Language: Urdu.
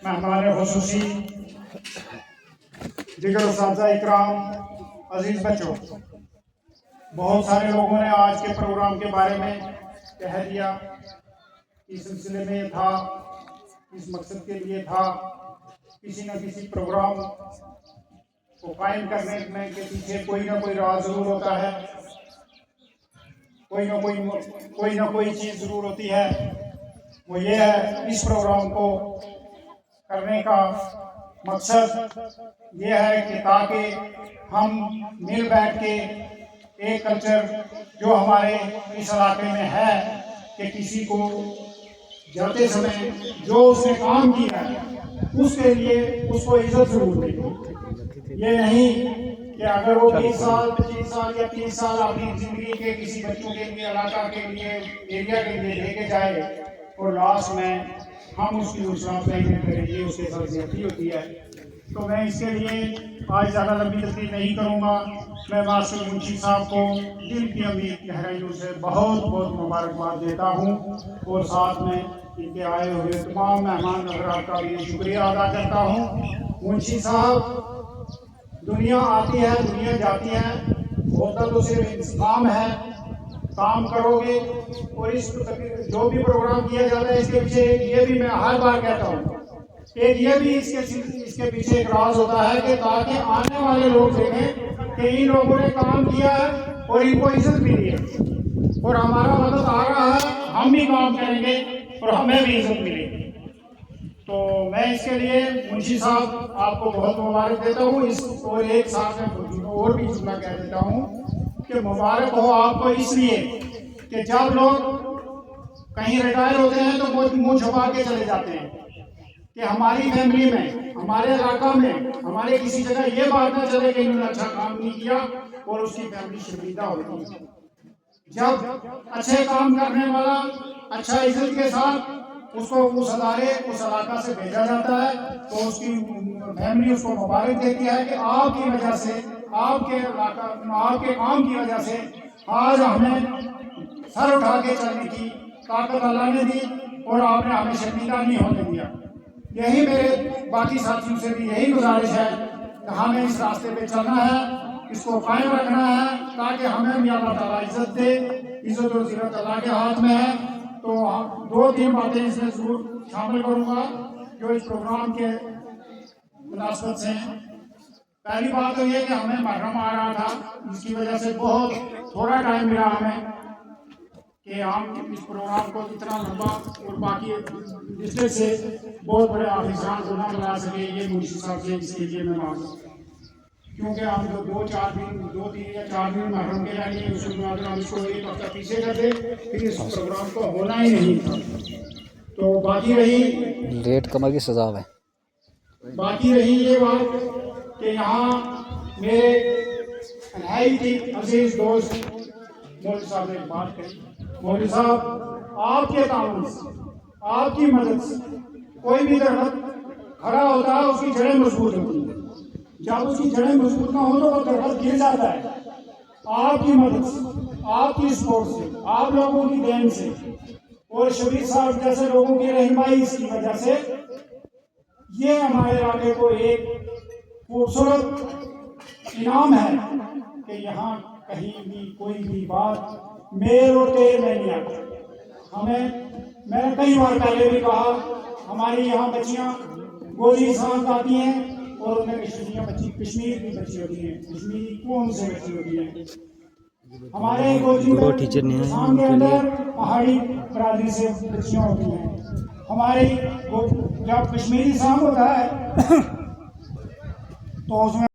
مہمان خصوصی، دیگر اساتذہ اکرام، عزیز بچوں، بہت سارے لوگوں نے آج کے پروگرام کے بارے میں کہہ دیا، اس سلسلے میں یہ تھا، اس مقصد کے لیے تھا، کسی نہ کسی پروگرام کو قائم کرنے میں کے پیچھے کوئی نہ کوئی راز ضرور ہوتا ہے، کوئی نہ کوئی چیز ضرور ہوتی ہے۔ وہ یہ ہے، اس پروگرام کو کرنے کا مقصد یہ ہے کہ تاکہ ہم مل بیٹھ کے ایک کلچر جو ہمارے اس علاقے میں ہے کہ کسی کو جاتے سمے جو اس نے کام کیا ہے اس کے لیے اس کو عزت ضرور ملے۔ یہ نہیں کہ اگر وہ 20 سال 25 سال یا 30 سال اپنی زندگی کے کسی بچوں کے لیے، علاقہ کے لیے، ایریا کے لیے لے کے جائے اور لاسٹ میں ہم اس کی حوصلہ افزائی نہیں کریں گے، اس کے ساتھ زیادتی ہوتی ہے۔ تو میں اس کے لیے آج زیادہ لمبی تقریر نہیں کروں گا۔ میں ماسٹر منشی صاحب کو دل کی امید گہرائیوں سے بہت بہت مبارکباد دیتا ہوں، اور ساتھ میں ان کے آئے ہوئے تمام مہمان حضرات کا بھی شکریہ ادا کرتا ہوں۔ منشی صاحب، دنیا آتی ہے، دنیا جاتی ہے، ہوتا تو صرف انتظام ہے۔ کام کرو گے، اور اس جو بھی پروگرام کیا جاتا ہے اس کے پیچھے یہ بھی میں ہر بار کہتا ہوں کہ یہ بھی اس کے پیچھے ایک راز ہوتا ہے کہ تاکہ آنے والے لوگ دیکھیں کہ ان لوگوں نے کام کیا ہے اور ان کو عزت ملی ہے، اور ہمارا وقت آ رہا ہے، ہم بھی کام کریں گے اور ہمیں بھی عزت ملے گی۔ تو میں اس کے لیے منشی صاحب آپ کو بہت مبارک دیتا ہوں، اور ایک ساتھ میں اور بھی جملہ کہہ دیتا ہوں کہ مبارک ہو آپ کو اس لیے کہ جب لوگ کہیں ریٹائر ہوتے ہیں تو وہ منہ چھپا کے چلے جاتے ہیں کہ ہماری فیملی میں، ہمارے علاقہ میں، ہمارے کسی جگہ یہ بات نہ چلے کہ انہوں نے اچھا کام نہیں کیا اور اس کی فیملی شرمندہ ہوتی ہے۔ جب اچھے کام کرنے والا اچھا عزت کے ساتھ اس کو اس ادارے اس علاقہ سے بھیجا جاتا ہے تو اس کی فیملی اس کو مبارک دیتی ہے کہ آپ کی وجہ سے، آپ کے علاقہ، آپ کے کام کی وجہ سے آج ہمیں سر اٹھا کے چلنے کی طاقت اللہ نے دی اور آپ نے ہمیں شرمندہ نہیں ہونے دیا۔ یہی میرے باقی ساتھیوں سے بھی یہی گزارش ہے کہ ہمیں اس راستے پہ چلنا ہے، اس کو قائم رکھنا ہے تاکہ ہمیں بھی اللہ تعالیٰ عزت دے۔ عزت و ذلت اللہ کے ہاتھ میں ہے۔ تو 2-3 باتیں اس میں ضرور شامل کروں گا جو اس پروگرام کے مناسبت سے ہیں۔ پہلی بات تو یہ کہ ہمیں محرم آ رہا تھا، جس کی وجہ سے بہت تھوڑا ٹائم ملا ہمیں کہ ہم اس پروگرام کو اتنا لمبا اور باقی ڈسٹرکٹ سے بہت بڑے آفیسران کو نہ بلا سکے۔ یہ منشی صاحب سے اس کے لیے میں معذرت، کیونکہ ہم جو 2-3 یا 4 دن محرم کے لائیں گے، اس میں اگر ہم اس کو ایک ہفتہ پیچھے کر دیں پھر اس پروگرام کو ہونا ہی نہیں تھا۔ تو باقی رہی لیٹ کمر کی سزا ہے۔ باقی رہی یہ بات کہ یہاں میرے نہایت ہی عزیز دوست مولوی صاحب نے بات کہی۔ مولوی صاحب، آپ کے تعاون سے، آپ کی مدد سے کوئی بھی درخت کھڑا ہوتا ہے، اس کی جڑیں مضبوط ہوتی ہیں۔ جب اس کی جڑیں مضبوط نہ ہو تو وہ درخت گر جاتا ہے۔ آپ کی مدد سے، آپ کی سپورٹ سے، آپ لوگوں کی دین سے اور شبیر صاحب جیسے لوگوں کی رہنمائی اس کی وجہ سے یہ ہمارے علاقے کو ایک خوبصورت انعام ہے کہ یہاں کہیں بھی کوئی بھی بات میل اور تیل میں نہیں آتی۔ میں نے کئی بار پہلے بھی کہا، ہماری یہاں بچیاں گوجری سانت آتی ہیں اور ان میں کشمیر کی بچی ہوتی ہیں، کشمیری قوم سے بچی ہوتی ہیں۔ ہمارے گوجری سانت کے اندر پہاڑی برادری سے بچیاں ہوتی ہیں۔ ہمارے جب کشمیری سانت ہوتا ہے تو اس میں